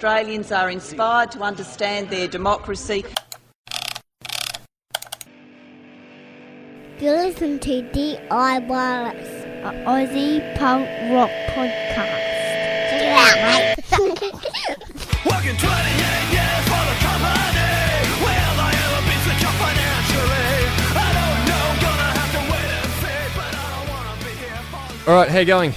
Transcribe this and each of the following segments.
Australians are inspired to understand their democracy. You listen to D.I.Wireless, an Aussie punk rock podcast. Check it out, mate. Working 28 years for the company. Will I ever be secure financially? I don't know, gonna have to wait and see, but I don't wanna be here for... Alright, how you going?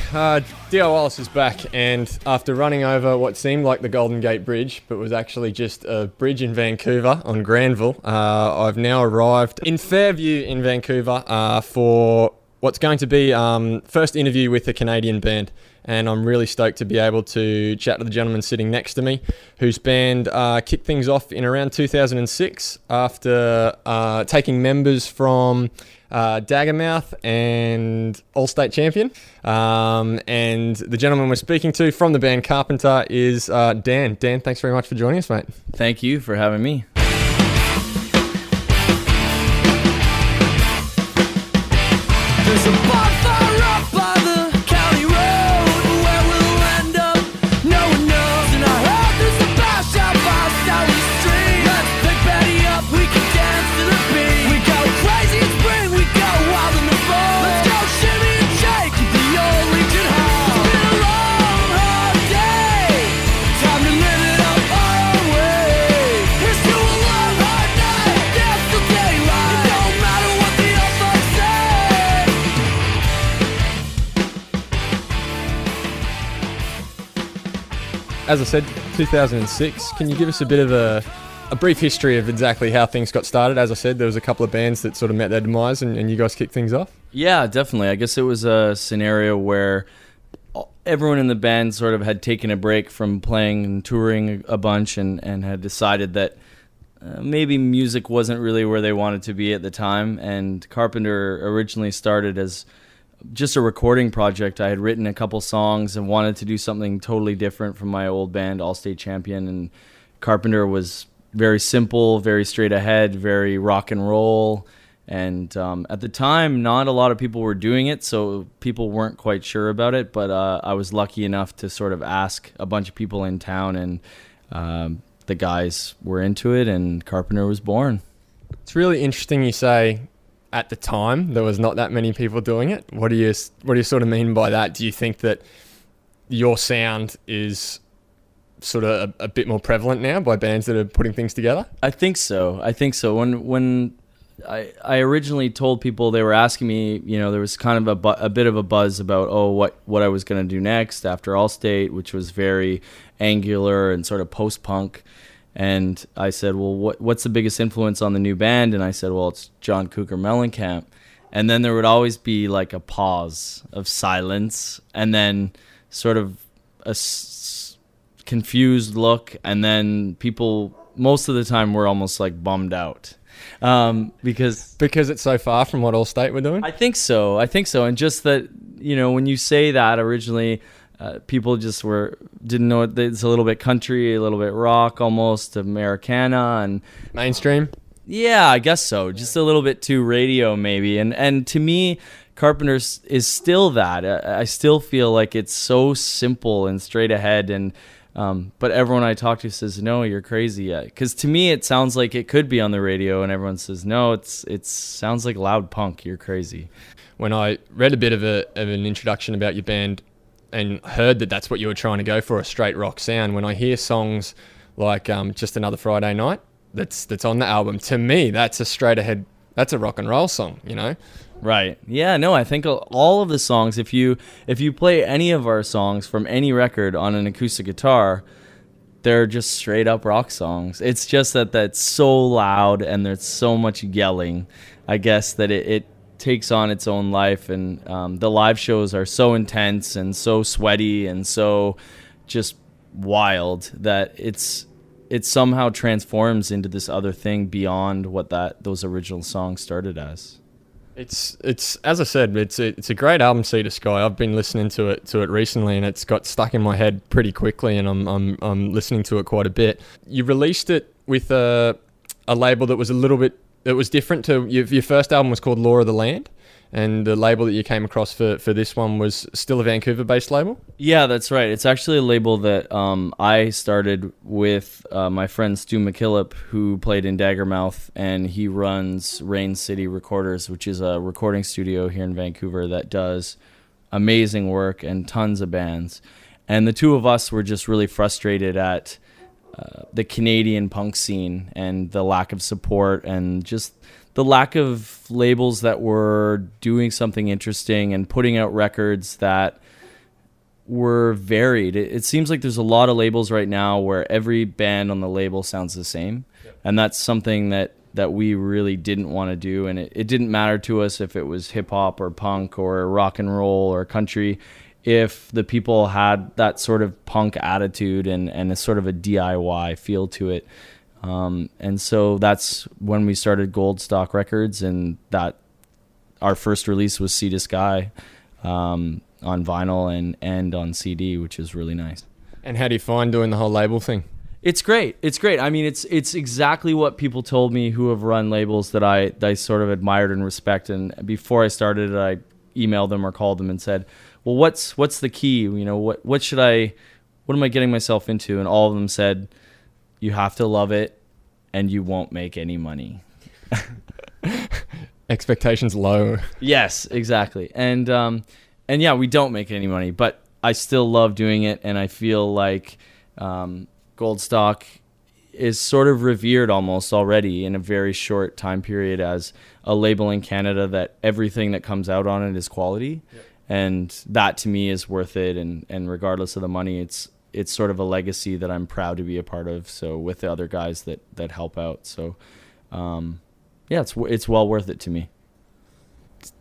D.I.Wireless is back, and after running over what seemed like the Golden Gate Bridge, but was actually just a bridge in Vancouver on Granville, I've now arrived in Fairview in Vancouver for what's going to be first interview with a Canadian band. And I'm really stoked to be able to chat to the gentleman sitting next to me, whose band kicked things off in around 2006 after taking members from Daggermouth and All-State Champion. And the gentleman we're speaking to from the band Carpenter is Dan. Dan, thanks very much for joining us, mate. Thank you for having me. There's a bonfire up by the county road. Where we'll end up, no one knows. And I heard there's a bash out down the street. Let's pick Betty up, we can dance to the beat. We go crazy in spring, we go wild in the fall. Let's go shimmy and shake at the old Legion Hall. It's been a long, hard day. Time to live it up our own way. Here's to a long, hard night. Dance till daylight. It don't matter what the old folks say. As I said, 2006. Can you give us a bit of a brief history of exactly how things got started? As I said, there was a couple of bands that sort of met their demise and you guys kicked things off? Yeah, definitely. I guess it was a scenario where everyone in the band sort of had taken a break from playing and touring a bunch and had decided that maybe music wasn't really where they wanted to be at the time. And Carpenter originally started as just a recording project. I had written a couple songs and wanted to do something totally different from my old band, All-State Champion. And Carpenter was very simple, very straight ahead, very rock and roll. And at the time, not a lot of people were doing it, so people weren't quite sure about it. But I was lucky enough to sort of ask a bunch of people in town, and the guys were into it, and Carpenter was born. It's really interesting you say at the time there was not that many people doing it. What do you sort of mean by that? Do you think that your sound is sort of a bit more prevalent now by bands that are putting things together? I think so. When I originally told people, they were asking me, there was kind of a bit of a buzz about what I was going to do next after Allstate, which was very angular and sort of post-punk. And I said, well, what's the biggest influence on the new band? And I said, well, it's John Cougar Mellencamp. And then there would always be like a pause of silence, and then sort of a confused look, and then people most of the time were almost like bummed out. Because it's so far from what All-State were doing? I think so. And just that, when you say that originally, people just didn't know it. It's a little bit country, a little bit rock, almost Americana, and mainstream. Yeah, I guess so. Just a little bit too radio, maybe. And to me, Carpenter is still that. I still feel like it's so simple and straight ahead. And but everyone I talk to says, "No, you're crazy." Because to me, it sounds like it could be on the radio, and everyone says, "No, it sounds like loud punk. You're crazy." When I read a bit of an introduction about your band and heard that that's what you were trying to go for, a straight rock sound, when I hear songs like Just Another Friday Night that's on the album, to me that's a straight ahead, that's a rock and roll song, Right. Yeah, no, I think all of the songs, if you play any of our songs from any record on an acoustic guitar, they're just straight up rock songs. It's just that's so loud and there's so much yelling, I guess, that it takes on its own life. And the live shows are so intense and so sweaty and so just wild that it somehow transforms into this other thing beyond what those original songs started as. It's as I said, it's a great album, Sea to Sky. I've been listening to it recently, and it's got stuck in my head pretty quickly, and I'm listening to it quite a bit. You released it with a label that was a little bit, it was different to your first album was called Law of the Land, And the label that you came across for this one was still a Vancouver-based label? Yeah, that's right. It's actually a label that I started with my friend Stu McKillop, who played in Daggermouth, and he runs Rain City Recorders, which is a recording studio here in Vancouver that does amazing work and tons of bands. And the two of us were just really frustrated at the Canadian punk scene and the lack of support and just the lack of labels that were doing something interesting and putting out records that were varied. It seems like there's a lot of labels right now where every band on the label sounds the same. Yep. And that's something that we really didn't want to do. And it didn't matter to us if it was hip hop or punk or rock and roll or country, if the people had that sort of punk attitude and a sort of a DIY feel to it. And so that's when we started Gold Stock Records, and that our first release was Sea to Sky on vinyl and on CD, which is really nice. And how do you find doing the whole label thing? It's great. It's great. I mean, it's exactly what people told me who have run labels that I sort of admired and respect. And before I started it, I emailed them or called them and said, well, what's the key? You know, what am I getting myself into? And all of them said, you have to love it and you won't make any money. Expectations low. Yes, exactly. And yeah, we don't make any money, but I still love doing it. And I feel like Gold Stock is sort of revered almost already in a very short time period as a label in Canada that everything that comes out on it is quality. Yep. And that to me is worth it. And regardless of the money, it's sort of a legacy that I'm proud to be a part of. So with the other guys that help out. So yeah, it's well worth it to me.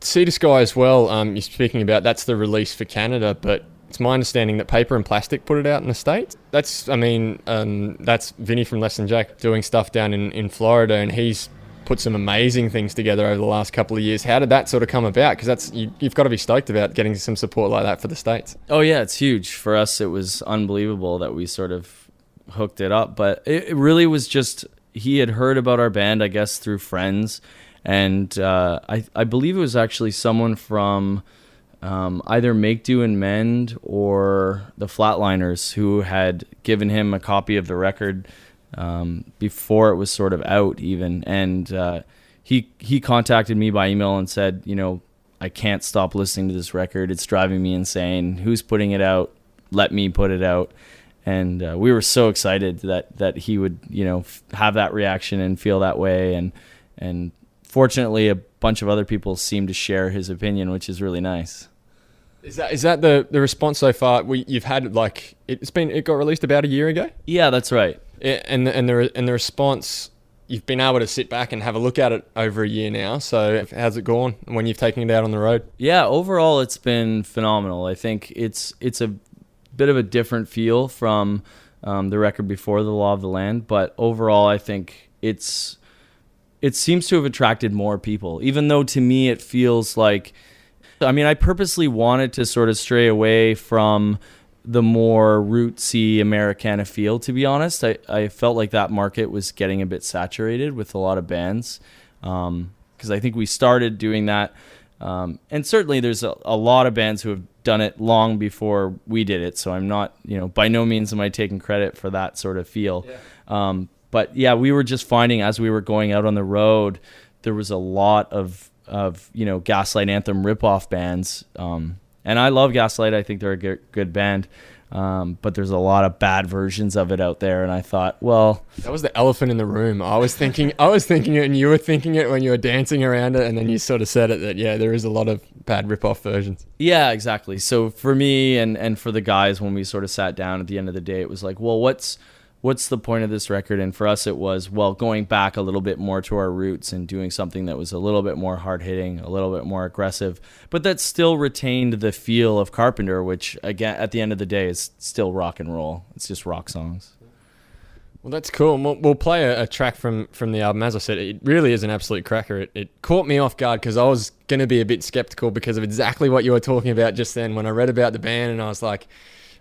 Sea to Sky as well, you're speaking about, that's the release for Canada, but it's my understanding that Paper and Plastic put it out in the States. That's Vinny from Less Than Jack doing stuff down in Florida, and he's put some amazing things together over the last couple of years. How did that sort of come about? Because you've got to be stoked about getting some support like that for the States. Oh yeah, it's huge. For us, it was unbelievable that we sort of hooked it up. But it really was just, he had heard about our band, I guess, through friends. And I believe it was actually someone from either Make Do and Mend or the Flatliners who had given him a copy of the record before it was sort of out even. And he contacted me by email and said, you know, I can't stop listening to this record. It's driving me insane. Who's putting it out? Let me put it out. And we were so excited that he would, you know, have that reaction and feel that way. And fortunately, a bunch of other people seem to share his opinion, which is really nice. Is that the response so far? You've had, like, it got released about a year ago? Yeah, that's right. And the response, you've been able to sit back and have a look at it over a year now. So how's it gone when you've taken it out on the road? Yeah, overall it's been phenomenal. I think it's a bit of a different feel from the record before, The Law of the Land, but overall I think it seems to have attracted more people, even though to me it feels like, I mean, I purposely wanted to sort of stray away from the more rootsy Americana feel, to be honest. I felt like that market was getting a bit saturated with a lot of bands, because I think we started doing that. And certainly there's a lot of bands who have done it long before we did it, so I'm not, you know, by no means am I taking credit for that sort of feel. Yeah. But yeah, we were just finding as we were going out on the road, there was a lot of you know, Gaslight Anthem ripoff bands. And I love Gaslight. I think they're a good band. But there's a lot of bad versions of it out there. And I thought, well, that was the elephant in the room. I was thinking it, and you were thinking it when you were dancing around it. And then you sort of said it that, yeah, there is a lot of bad ripoff versions. Yeah, exactly. So for me and for the guys, when we sort of sat down at the end of the day, it was like, well, what's the point of this record? And for us, it was, well, going back a little bit more to our roots and doing something that was a little bit more hard-hitting, a little bit more aggressive, but that still retained the feel of Carpenter, which, again, at the end of the day, is still rock and roll. It's just rock songs. Well, that's cool. We'll play a track from the album. As I said, it really is an absolute cracker. It caught me off guard because I was going to be a bit skeptical because of exactly what you were talking about just then when I read about the band, and I was like,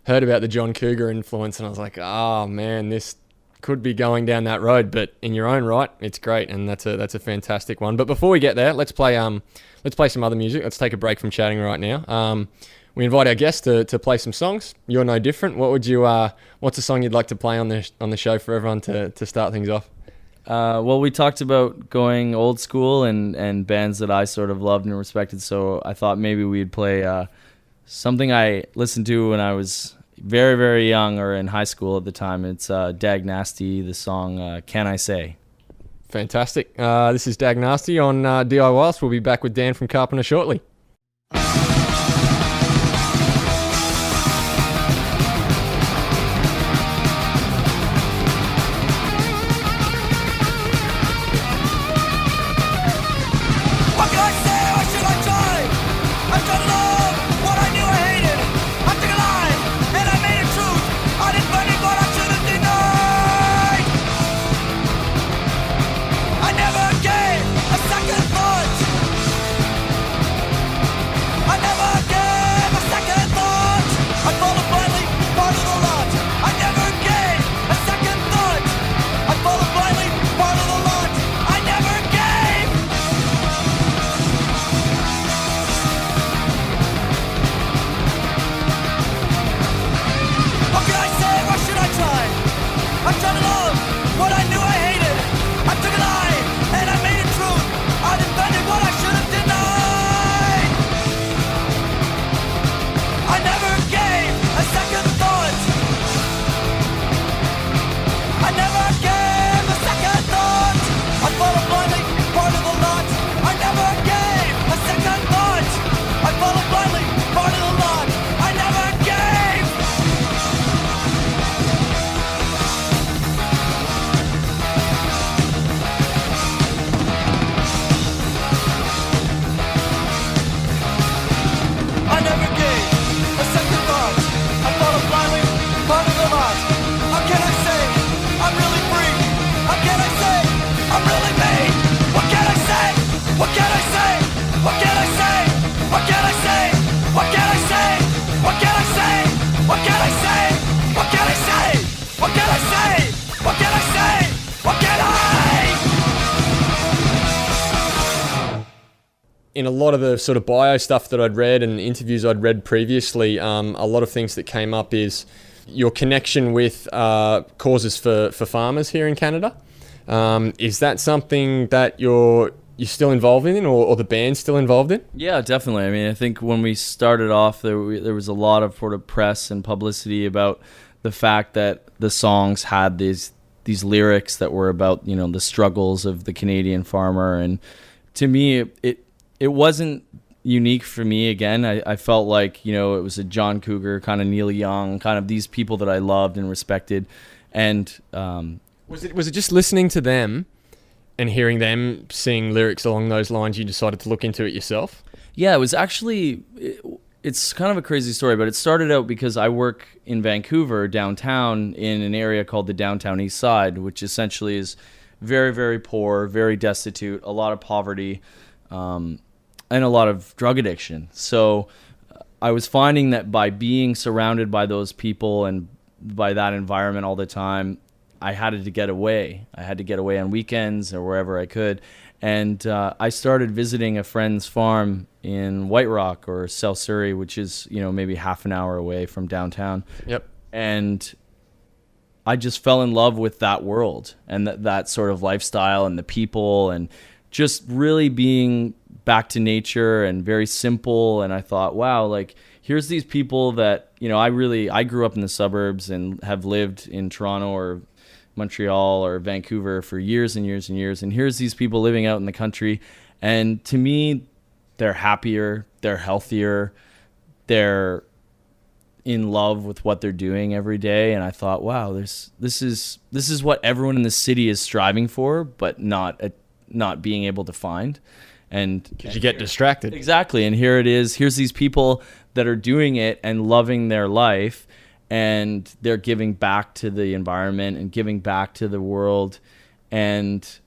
heard about the John Cougar influence, and I was like, oh man, this could be going down that road, but in your own right, it's great, and that's a fantastic one. But before we get there, let's play some other music. Let's take a break from chatting right now. We invite our guests to play some songs. You're no different. What's a song you'd like to play on the show for everyone to start things off? Well, we talked about going old school and bands that I sort of loved and respected, so I thought maybe we'd play something I listened to when I was very, very young or in high school at the time. It's Dag Nasty, the song Can I Say. Fantastic. This is Dag Nasty on D.I.Wireless. We'll be back with Dan from Carpenter shortly. In a lot of the sort of bio stuff that I'd read and interviews I'd read previously, a lot of things that came up is your connection with causes for farmers here in Canada. Is that something that you're still involved in, or the band's still involved in? Yeah, definitely. I mean, I think when we started off, there was a lot of sort of press and publicity about the fact that the songs had these lyrics that were about, you know, the struggles of the Canadian farmer. And to me, it wasn't unique for me. Again, I felt like, you know, it was a John Cougar, kind of Neil Young, kind of these people that I loved and respected. And was it just listening to them and hearing them sing lyrics along those lines, you decided to look into it yourself? Yeah, it was actually, it's kind of a crazy story, but it started out because I work in Vancouver downtown in an area called the Downtown East Side, which essentially is very, very poor, very destitute, a lot of poverty, and a lot of drug addiction. So I was finding that by being surrounded by those people and by that environment all the time, I had to get away. I had to get away on weekends or wherever I could. And I started visiting a friend's farm in White Rock or South Surrey, which is, you know, maybe half an hour away from downtown. Yep. And I just fell in love with that world and that sort of lifestyle and the people and just really being back to nature and very simple. And I thought, wow, like here's these people that, you know, I grew up in the suburbs and have lived in Toronto or Montreal or Vancouver for years and years and years. And here's these people living out in the country. And to me, they're happier, they're healthier, they're in love with what they're doing every day. And I thought, wow, this is what everyone in the city is striving for, but not being able to find. And you get distracted. Exactly. And here it is. Here's these people that are doing it and loving their life, and they're giving back to the environment and giving back to the world, and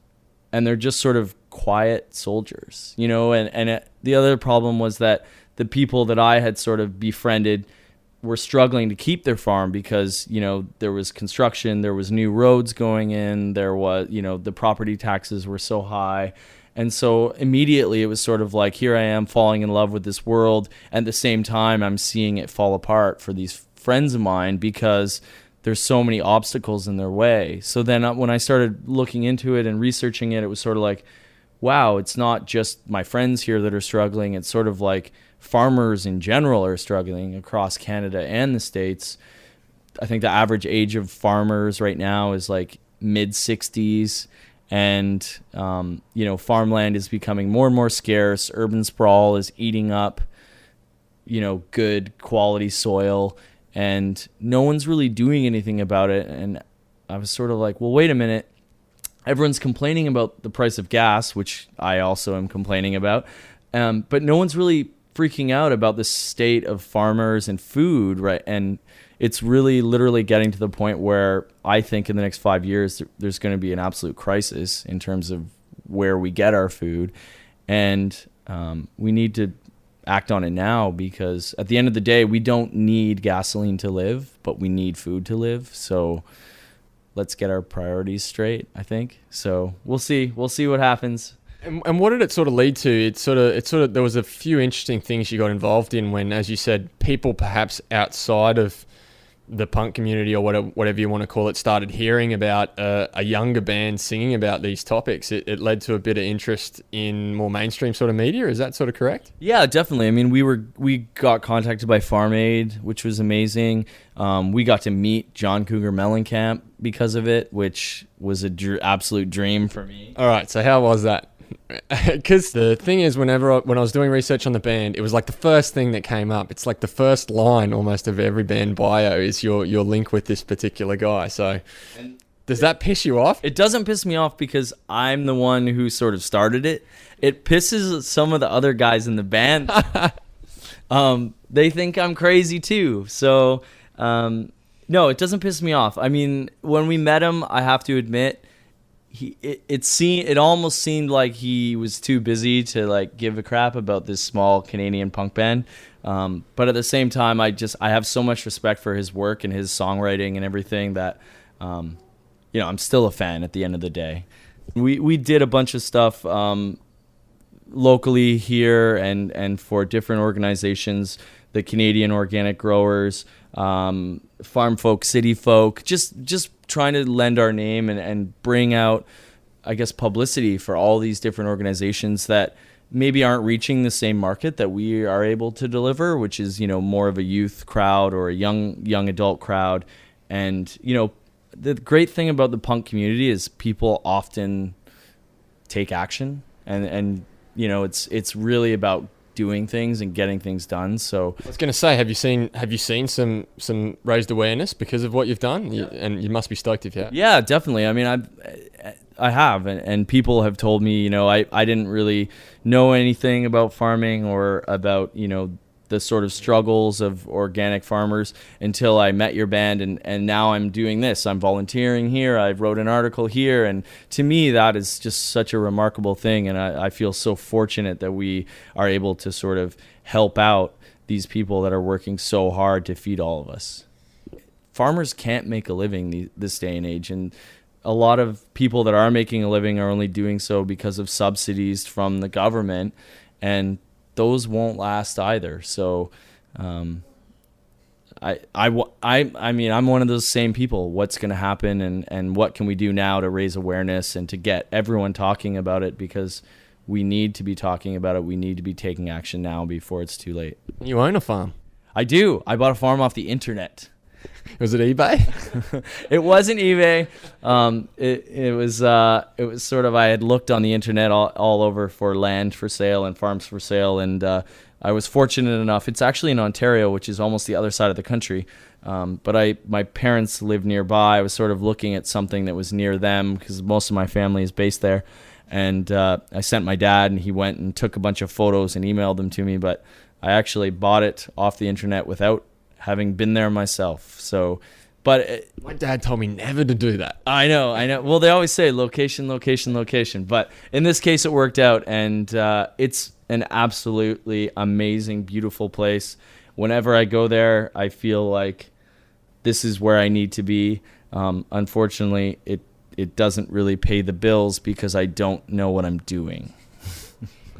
they're just sort of quiet soldiers, you know. And the other problem was that the people that I had sort of befriended were struggling to keep their farm because, there was construction, there was new roads going in, there was, the property taxes were so high. And so immediately it was sort of like, here I am falling in love with this world. At the same time, I'm seeing it fall apart for these friends of mine because there's so many obstacles in their way. So then when I started looking into it and researching it, it was sort of like, wow, it's not just my friends here that are struggling. It's sort of like farmers in general are struggling across Canada and the States. I think the average age of farmers right now is like mid-60s. And, farmland is becoming more and more scarce. Urban sprawl is eating up, good quality soil. And no one's really doing anything about it. And I was sort of like, well, wait a minute. Everyone's complaining about the price of gas, which I also am complaining about. But no one's really freaking out about the state of farmers and food, right? And it's really literally getting to the point where I think in the next 5 years, there's going to be an absolute crisis in terms of where we get our food. And we need to act on it now because at the end of the day, we don't need gasoline to live, but we need food to live. So let's get our priorities straight, I think. So we'll see what happens. And what did it sort of lead to? It sort of there was a few interesting things you got involved in when, as you said, people perhaps outside of the punk community or whatever you want to call it started hearing about a younger band singing about these topics. It led to a bit of interest in more mainstream sort of media. Is that sort of correct? Yeah, definitely. I mean, we got contacted by Farm Aid, which was amazing. We got to meet John Cougar Mellencamp because of it, which was an absolute dream for me. All right, so how was that? Because the thing is, when I was doing research on the band, it was like the first thing that came up. It's like the first line almost of every band bio is your link with this particular guy. So does that piss you off? It doesn't piss me off because I'm the one who sort of started it. It pisses some of the other guys in the band. They think I'm crazy too. So no, it doesn't piss me off. I mean, when we met him, I have to admit, it almost seemed like he was too busy to like give a crap about this small Canadian punk band. But at the same time, I have so much respect for his work and his songwriting and everything that, I'm still a fan at the end of the day. We did a bunch of stuff locally here and for different organizations, the Canadian Organic Growers, Farm Folk, City Folk, just trying to lend our name and bring out, I guess, publicity for all these different organizations that maybe aren't reaching the same market that we are able to deliver, which is, more of a youth crowd or a young adult crowd. And, the great thing about the punk community is people often take action and it's really about doing things and getting things done. So I was going to say, have you seen some raised awareness because of what you've done? And you must be stoked if you have. Yeah, definitely. I mean, I have, and people have told me, I didn't really know anything about farming or about, the sort of struggles of organic farmers until I met your band, and now I'm doing this. I'm volunteering here. I wrote an article here, and to me, that is just such a remarkable thing, and I feel so fortunate that we are able to sort of help out these people that are working so hard to feed all of us. Farmers can't make a living this day and age, and a lot of people that are making a living are only doing so because of subsidies from the government, and those won't last either. So, I mean, I'm one of those same people. What's going to happen and what can we do now to raise awareness and to get everyone talking about it, because we need to be talking about it. We need to be taking action now before it's too late. You own a farm? I do. I bought a farm off the internet. Was it eBay? It wasn't eBay. It was sort of, I had looked on the internet all over for land for sale and farms for sale, and I was fortunate enough. It's actually in Ontario, which is almost the other side of the country. But my parents live nearby. I was sort of looking at something that was near them because most of my family is based there. And I sent my dad, and he went and took a bunch of photos and emailed them to me. But I actually bought it off the internet without having been there myself. So, but my dad told me never to do that. I know. Well, they always say location. But in this case, it worked out, and it's an absolutely amazing, beautiful place. whenever I go there, I feel like this is where I need to be. Unfortunately, it doesn't really pay the bills because I don't know what I'm doing.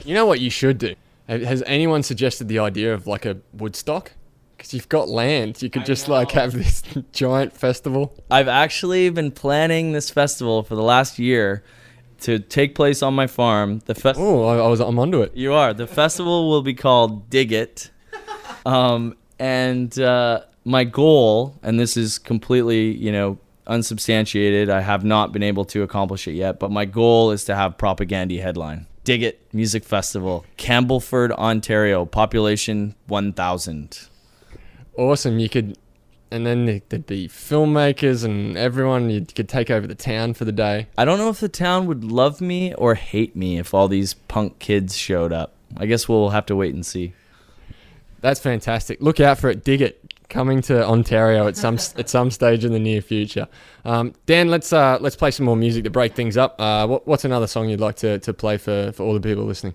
You know what you should do? Has anyone suggested the idea of like a Woodstock? Because you've got land. You could just like have this giant festival. I've actually been planning this festival for the last year to take place on my farm. I'm onto it. You are. The festival will be called Dig It. And my goal, and this is completely, unsubstantiated, I have not been able to accomplish it yet, but my goal is to have Propaganda headline. Dig It Music Festival, Campbellford, Ontario, population 1,000. Awesome. You could, and then there'd be filmmakers and everyone. You could take over the town for the day. I don't know if the town would love me or hate me if all these punk kids showed up. I guess we'll have to wait and see. That's fantastic. Look out for it. Dig It. Coming to Ontario at some stage in the near future. Dan, let's play some more music to break things up. What's another song you'd like to play for all the people listening?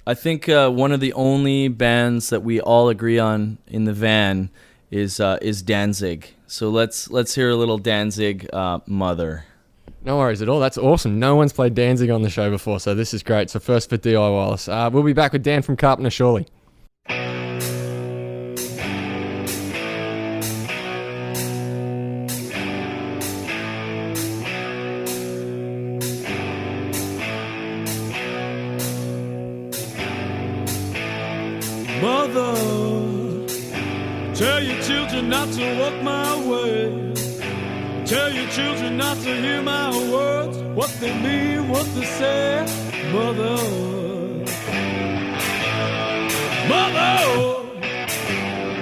I think one of the only bands that we all agree on in the van is Danzig. So let's hear a little Danzig, Mother. No worries at all. That's awesome. No one's played Danzig on the show before, so this is great. So first for D.I.Wireless. We'll be back with Dan from Carpenter shortly. Mother, tell your children not to walk my way. Tell your children not to hear my words, what they mean, what they say. Mother, Mother,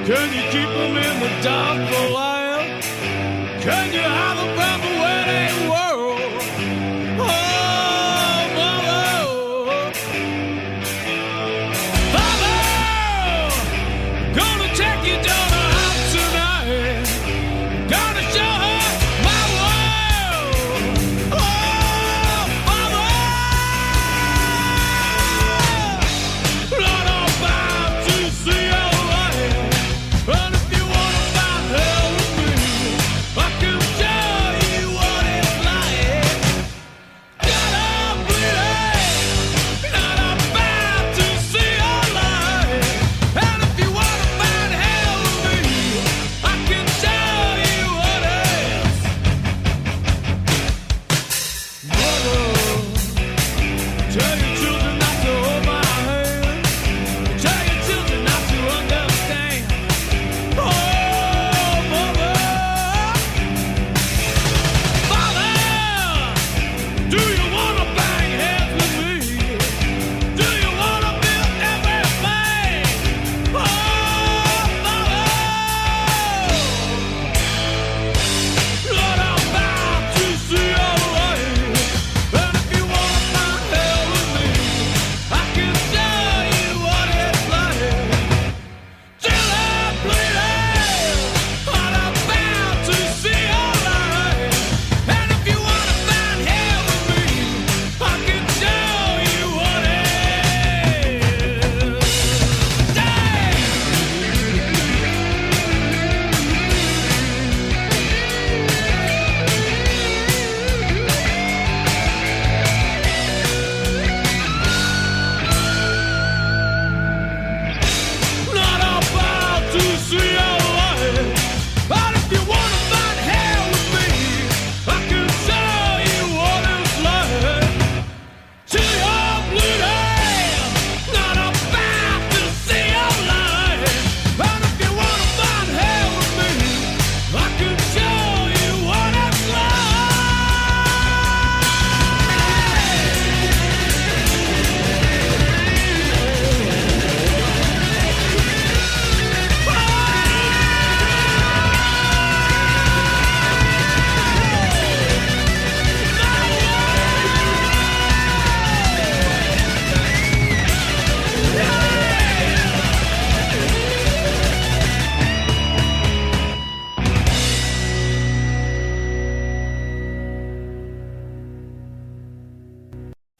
can you keep them in the dark for a while? Can you hide them from the wedding world? Oh, Mother, Father, gonna take your daughter out tonight. Gonna show her my world. Oh, Father, Lord, I'm bound to see your light. And if you wanna find hell with me, I can show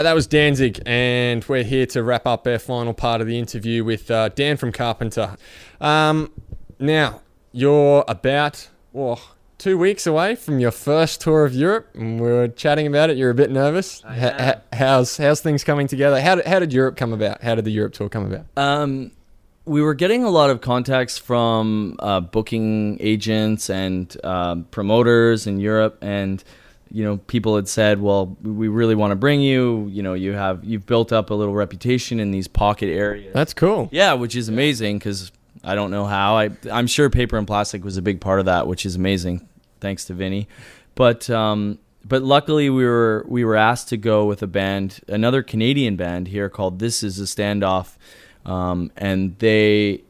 That was Danzig, and we're here to wrap up our final part of the interview with Dan from Carpenter. Now, you're about 2 weeks away from your first tour of Europe, and we were chatting about it. You're a bit nervous. How's things coming together? How did Europe come about? How did the Europe tour come about? We were getting a lot of contacts from booking agents and promoters in Europe, and people had said, well, we really want to bring you. You've built up a little reputation in these pocket areas. That's cool. Yeah, which is amazing because I don't know how. I'm sure Paper and Plastic was a big part of that, which is amazing. Thanks to Vinny. But luckily we were asked to go with a band, another Canadian band here called This Is a Standoff. And they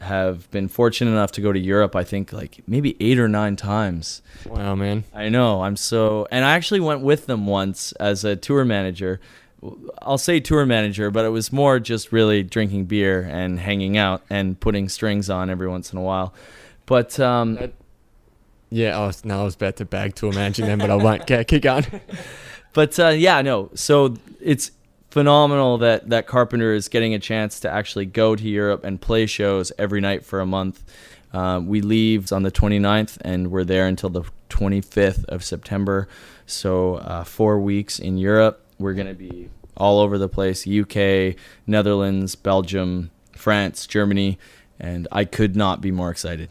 have been fortunate enough to go to Europe, I think, like maybe 8 or 9 times. Wow, man. I know. And I actually went with them once as a tour manager. I'll say tour manager, but it was more just really drinking beer and hanging out and putting strings on every once in a while. But I was about to bag tour managing them, but I won't. Keep going. But so it's phenomenal that Carpenter is getting a chance to actually go to Europe and play shows every night for a month. We leave on the 29th, and we're there until the 25th of September. So 4 weeks in Europe. We're going to be all over the place: UK, Netherlands, Belgium, France, Germany, and I could not be more excited.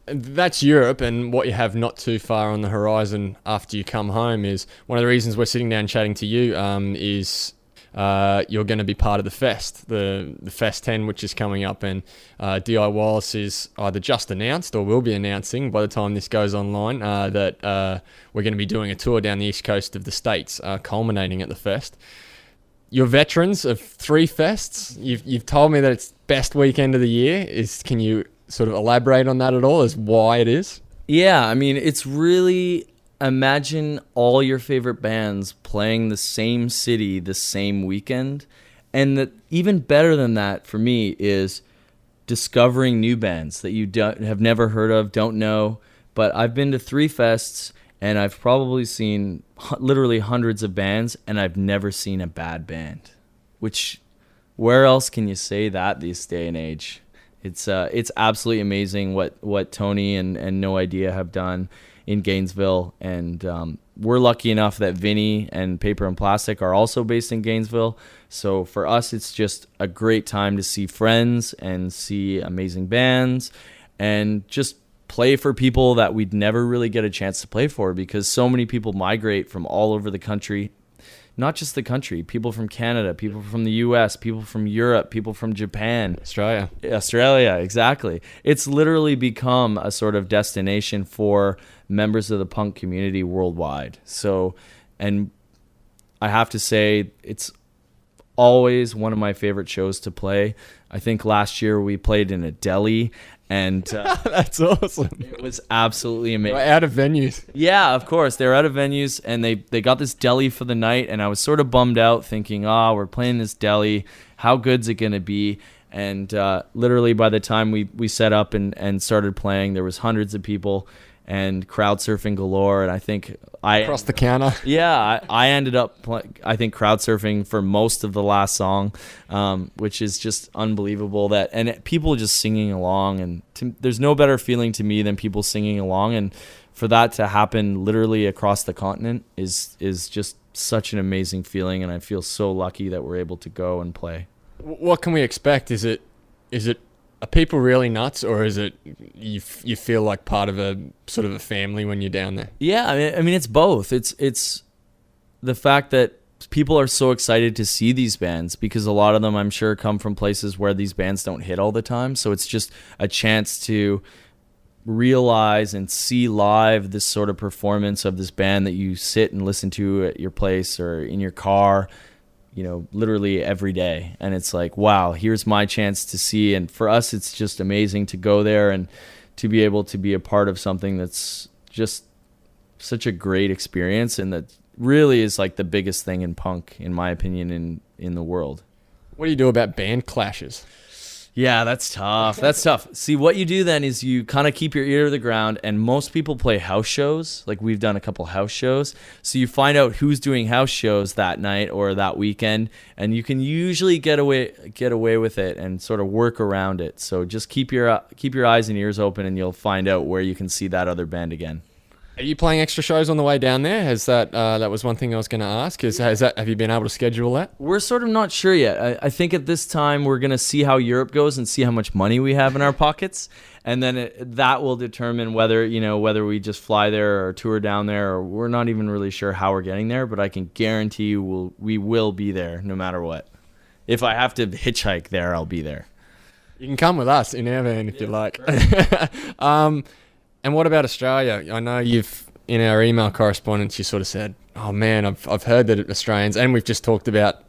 That's Europe, and what you have not too far on the horizon after you come home is one of the reasons we're sitting down chatting to you is you're going to be part of the Fest, the Fest 10, which is coming up, and D.I.Wireless is either just announced or will be announcing by the time this goes online that we're going to be doing a tour down the east coast of the States, culminating at the Fest. You're veterans of 3 fests. You've told me that it's best weekend of the year. Can you sort of elaborate on that at all as why it is? Yeah, I mean, it's really, imagine all your favorite bands playing the same city the same weekend. And that even better than that for me is discovering new bands that you have never heard of, don't know. But I've been to 3 fests, and I've probably seen literally hundreds of bands, and I've never seen a bad band. Which, where else can you say that this day and age? It's absolutely amazing what Tony and No Idea have done in Gainesville, and we're lucky enough that Vinny and Paper and Plastic are also based in Gainesville. So for us, it's just a great time to see friends and see amazing bands and just play for people that we'd never really get a chance to play for, because so many people migrate from all over the country. Not just the country, people from Canada, people from the US, people from Europe, people from Japan. Australia, exactly. It's literally become a sort of destination for members of the punk community worldwide. So, and I have to say, it's always one of my favorite shows to play. I think last year we played in a deli, and that's awesome. It was absolutely amazing. Out of venues. Yeah, of course. They were out of venues, and they got this deli for the night, and I was sort of bummed out thinking, we're playing this deli. How good's it going to be? And literally by the time we set up and started playing, there was hundreds of people and crowd surfing galore. And I think across the counter. Yeah, I ended up crowd surfing for most of the last song, which is just unbelievable. And people just singing along, and there's no better feeling to me than people singing along. And for that to happen literally across the continent is just such an amazing feeling. And I feel so lucky that we're able to go and play. What can we expect? Is it are people really nuts, or is it you feel like part of a sort of a family when you're down there? Yeah, I mean it's both. It's the fact that people are so excited to see these bands, because a lot of them, I'm sure, come from places where these bands don't hit all the time. So it's just a chance to realize and see live this sort of performance of this band that you sit and listen to at your place or in your car, literally every day. And it's like, wow, here's my chance to see. And for us, it's just amazing to go there and to be able to be a part of something that's just such a great experience, and that really is like the biggest thing in punk, in my opinion, in the world. What do you do about band clashes? Yeah, that's tough. That's tough. See, what you do then is you kind of keep your ear to the ground, and most people play house shows. Like, we've done a couple house shows. So you find out who's doing house shows that night or that weekend, and you can usually get away with it and sort of work around it. So just keep your eyes and ears open, and you'll find out where you can see that other band again. Are you playing extra shows on the way down there? Has that was one thing I was going to ask. Have you been able to schedule that? We're sort of not sure yet. I think at this time we're going to see how Europe goes and see how much money we have in our pockets, and then that will determine whether we just fly there or tour down there, or we're not even really sure how we're getting there. But I can guarantee you we will be there no matter what. If I have to hitchhike there, I'll be there. You can come with us in our van if you like. And what about Australia? I know in our email correspondence, you sort of said, oh man, I've heard that Australians, and we've just talked about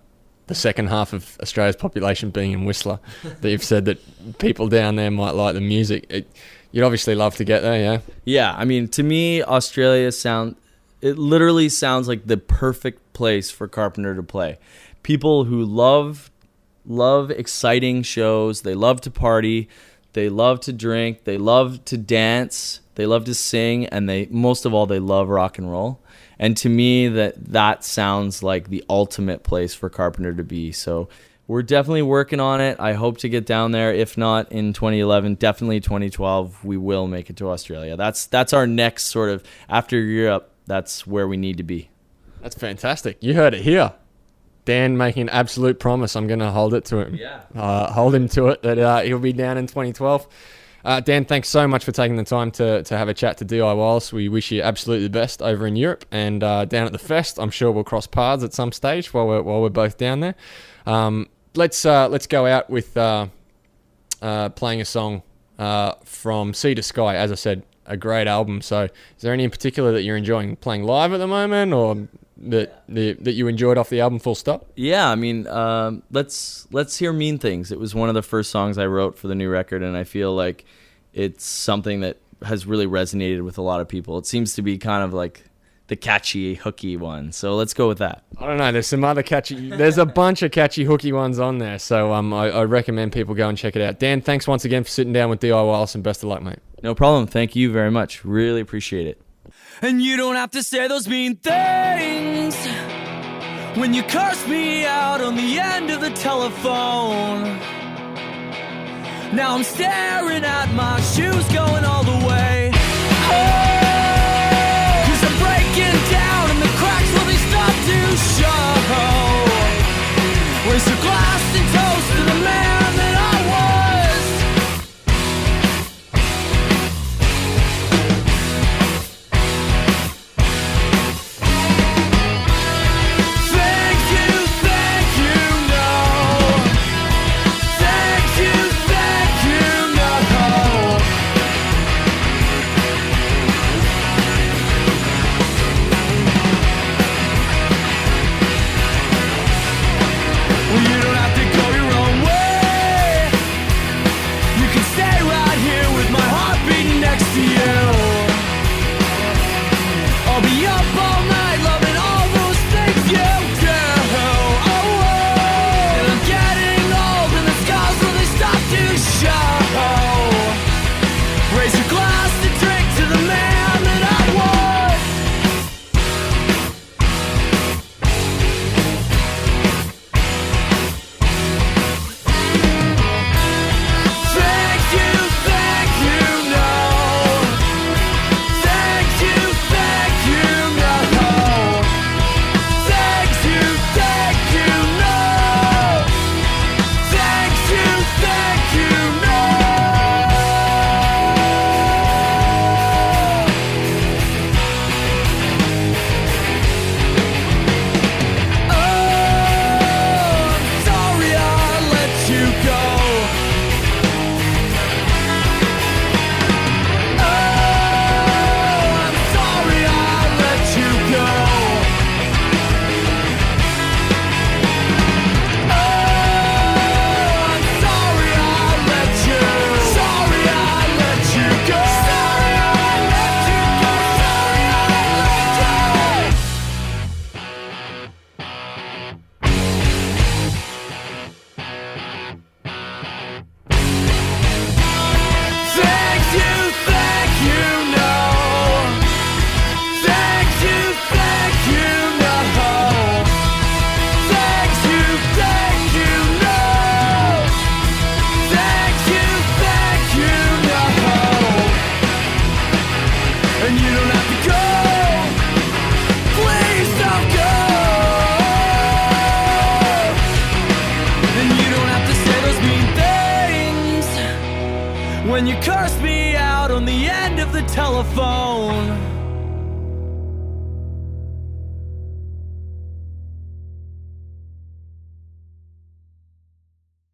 the second half of Australia's population being in Whistler, that you've said that people down there might like the music. You'd obviously love to get there, yeah? Yeah, I mean, to me, Australia literally sounds like the perfect place for Carpenter to play. People who love exciting shows, they love to party, they love to drink, they love to dance, they love to sing, and most of all, they love rock and roll. And to me, that sounds like the ultimate place for Carpenter to be. So we're definitely working on it. I hope to get down there. If not in 2011, definitely 2012, we will make it to Australia. That's our next sort of, after Europe, that's where we need to be. That's fantastic. You heard it here. Dan making an absolute promise. I'm going to hold it to him. Yeah. Hold him to it that he'll be down in 2012. Dan, thanks so much for taking the time to have a chat to D.I.Wireless. We wish you absolutely the best over in Europe and down at the fest. I'm sure we'll cross paths at some stage while we're both down there. Let's go out with playing a song from Sea to Sky. As I said, a great album. So, is there any in particular that you're enjoying playing live at the moment, or that you enjoyed off the album full stop? Yeah, I mean, let's hear Mean Things. It was one of the first songs I wrote for the new record, and I feel like it's something that has really resonated with a lot of people. It seems to be kind of like the catchy, hooky one. So let's go with that. I don't know. There's some other there's a bunch of catchy, hooky ones on there. So I recommend people go and check it out. Dan, thanks once again for sitting down with D.I.Wireless, and best of luck, mate. No problem. Thank you very much. Really appreciate it. And you don't have to say those mean things when you curse me out on the end of the telephone. Now I'm staring at my shoes going all the way. Oh, 'cause I'm breaking down and the cracks will they start to show. Raise your glass and toast to the man that I was. Thank you, no. Thank you, no. telephone.